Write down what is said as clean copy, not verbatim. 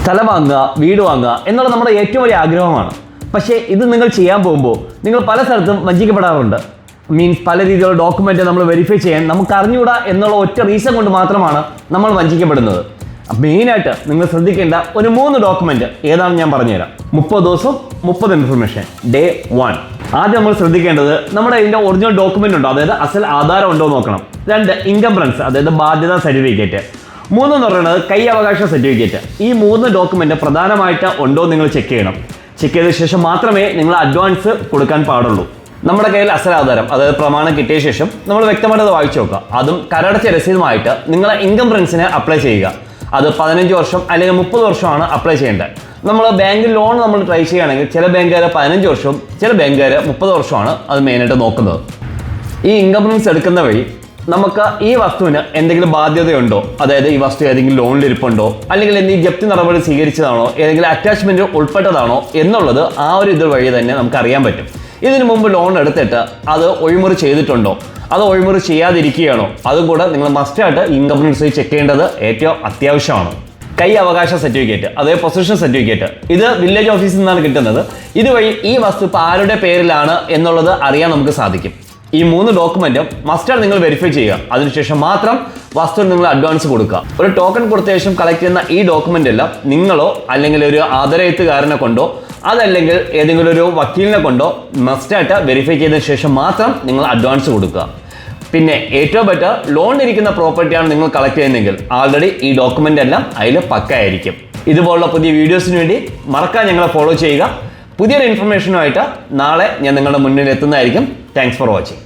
സ്ഥലം വാങ്ങുക, വീട് വാങ്ങുക എന്നുള്ള നമ്മുടെ ഏറ്റവും വലിയ ആഗ്രഹമാണ്. പക്ഷേ ഇത് നിങ്ങൾ ചെയ്യാൻ പോകുമ്പോൾ നിങ്ങൾ പല സ്ഥലത്തും വഞ്ചിക്കപ്പെടാറുണ്ട്. മീൻസ് പല രീതിയിലുള്ള ഡോക്യുമെൻ്റ് നമ്മൾ വെരിഫൈ ചെയ്യാൻ നമുക്ക് അറിഞ്ഞുകൂടാ എന്നുള്ള ഒറ്റ റീസൺ കൊണ്ട് മാത്രമാണ് നമ്മൾ വഞ്ചിക്കപ്പെടുന്നത്. മെയിനായിട്ട് നിങ്ങൾ ശ്രദ്ധിക്കേണ്ട ഒരു 3 ഡോക്യുമെൻ്റ് ഏതാണെന്ന് ഞാൻ പറഞ്ഞുതരാം. 30 ദിവസം 30 ഇൻഫർമേഷൻ. ഡേ 1. ആദ്യം നമ്മൾ ശ്രദ്ധിക്കേണ്ടത് നമ്മുടെ ഇതിൻ്റെ ഒറിജിനൽ ഡോക്യുമെൻ്റ് ഉണ്ടോ, അതായത് അസൽ ആധാരം ഉണ്ടോ നോക്കണം. 2 ഇൻകംബ്രൻസ്, അതായത് ബാധ്യതാ സർട്ടിഫിക്കറ്റ്. 3 എന്ന് പറയുന്നത് കൈ അവകാശ സർട്ടിഫിക്കറ്റ്. ഈ 3 ഡോക്യുമെൻ്റ് പ്രധാനമായിട്ട് ഉണ്ടോ നിങ്ങൾ ചെക്ക് ചെയ്യണം. ചെക്ക് ചെയ്ത ശേഷം മാത്രമേ നിങ്ങൾ അഡ്വാൻസ് കൊടുക്കാൻ പാടുള്ളൂ. നമ്മുടെ കയ്യിൽ അസലാധാരം, അതായത് പ്രമാണം കിട്ടിയ ശേഷം നമ്മൾ വ്യക്തമായിട്ട് അത് വായിച്ചു നോക്കുക. അതും കരടച്ച രസീതുമായിട്ട് നിങ്ങൾ ഇൻകംബ്രൻസിന് അപ്ലൈ ചെയ്യുക. അത് 15 വർഷം അല്ലെങ്കിൽ 30 വർഷമാണ് അപ്ലൈ ചെയ്യേണ്ടത്. നമ്മൾ ബാങ്കിൽ ലോൺ നമ്മൾ ട്രൈ ചെയ്യുകയാണെങ്കിൽ ചില ബാങ്കുകാർ 15 വർഷവും ചില ബാങ്കുകാർ 30 വർഷമാണ് അത് മെയിനായിട്ട് നോക്കുന്നത്. ഈ ഇൻകംബ്രൻസ് എടുക്കുന്ന വഴി നമുക്ക് ഈ വസ്തുവിന് എന്തെങ്കിലും ബാധ്യതയുണ്ടോ, അതായത് ഈ വസ്തു ഏതെങ്കിലും ലോണിലിരിപ്പുണ്ടോ, അല്ലെങ്കിൽ എന്തെങ്കിലും ജപ്തി നടപടി സ്വീകരിച്ചതാണോ, ഏതെങ്കിലും അറ്റാച്ച്മെന്റ് ഉൾപ്പെട്ടതാണോ എന്നുള്ളത് ആ ഒരു ഇത് വഴി തന്നെ നമുക്ക് അറിയാൻ പറ്റും. ഇതിനു മുമ്പ് ലോൺ എടുത്തിട്ട് അത് ഒഴിമുറി ചെയ്തിട്ടുണ്ടോ, അത് ഒഴിമുറി ചെയ്യാതിരിക്കുകയാണോ, അതും കൂടെ നിങ്ങൾ മസ്റ്റായിട്ട് ഇൻകംബ്രൻസ് ചെക്ക് ചെയ്യേണ്ടത് ഏറ്റവും അത്യാവശ്യമാണ്. കൈ അവകാശ സർട്ടിഫിക്കറ്റ്, അതായത് പൊസിഷൻ സർട്ടിഫിക്കറ്റ്, ഇത് വില്ലേജ് ഓഫീസിൽ നിന്നാണ് കിട്ടുന്നത്. ഇതുവഴി ഈ വസ്തു ഇപ്പോൾ ആരുടെ പേരിലാണ് എന്നുള്ളത് അറിയാൻ നമുക്ക് സാധിക്കും. ഈ 3 ഡോക്യുമെന്റും മസ്റ്റായിട്ട് നിങ്ങൾ വെരിഫൈ ചെയ്യുക. അതിനുശേഷം മാത്രം വസ്തുവിന് നിങ്ങൾ അഡ്വാൻസ് കൊടുക്കുക. ഒരു ടോക്കൺ കൊടുത്ത ശേഷം കളക്ട് ചെയ്യുന്ന ഈ ഡോക്യുമെന്റ് എല്ലാം നിങ്ങളോ അല്ലെങ്കിൽ ഒരു ആദരയെഴുത്തുകാരനെ കൊണ്ടോ അതല്ലെങ്കിൽ ഏതെങ്കിലും ഒരു വക്കീലിനെ കൊണ്ടോ മസ്റ്റായിട്ട് വെരിഫൈ ചെയ്തതിന് ശേഷം മാത്രം നിങ്ങൾ അഡ്വാൻസ് കൊടുക്കുക. പിന്നെ ഏറ്റവും ബെറ്റർ ലോൺ ഇരിക്കുന്ന പ്രോപ്പർട്ടിയാണ് നിങ്ങൾ കളക്ട് ചെയ്യുന്നതെങ്കിൽ ആൾറെഡി ഈ ഡോക്യുമെന്റ് എല്ലാം അതിൽ പക്കയായിരിക്കും. ഇതുപോലുള്ള പുതിയ വീഡിയോസിന് വേണ്ടി മറക്കാൻ ഞങ്ങളെ ഫോളോ ചെയ്യുക. പുതിയൊരു ഇൻഫർമേഷനുമായിട്ട് നാളെ ഞാൻ നിങ്ങളുടെ മുന്നിൽ എത്തുന്നതായിരിക്കും. Thanks for watching.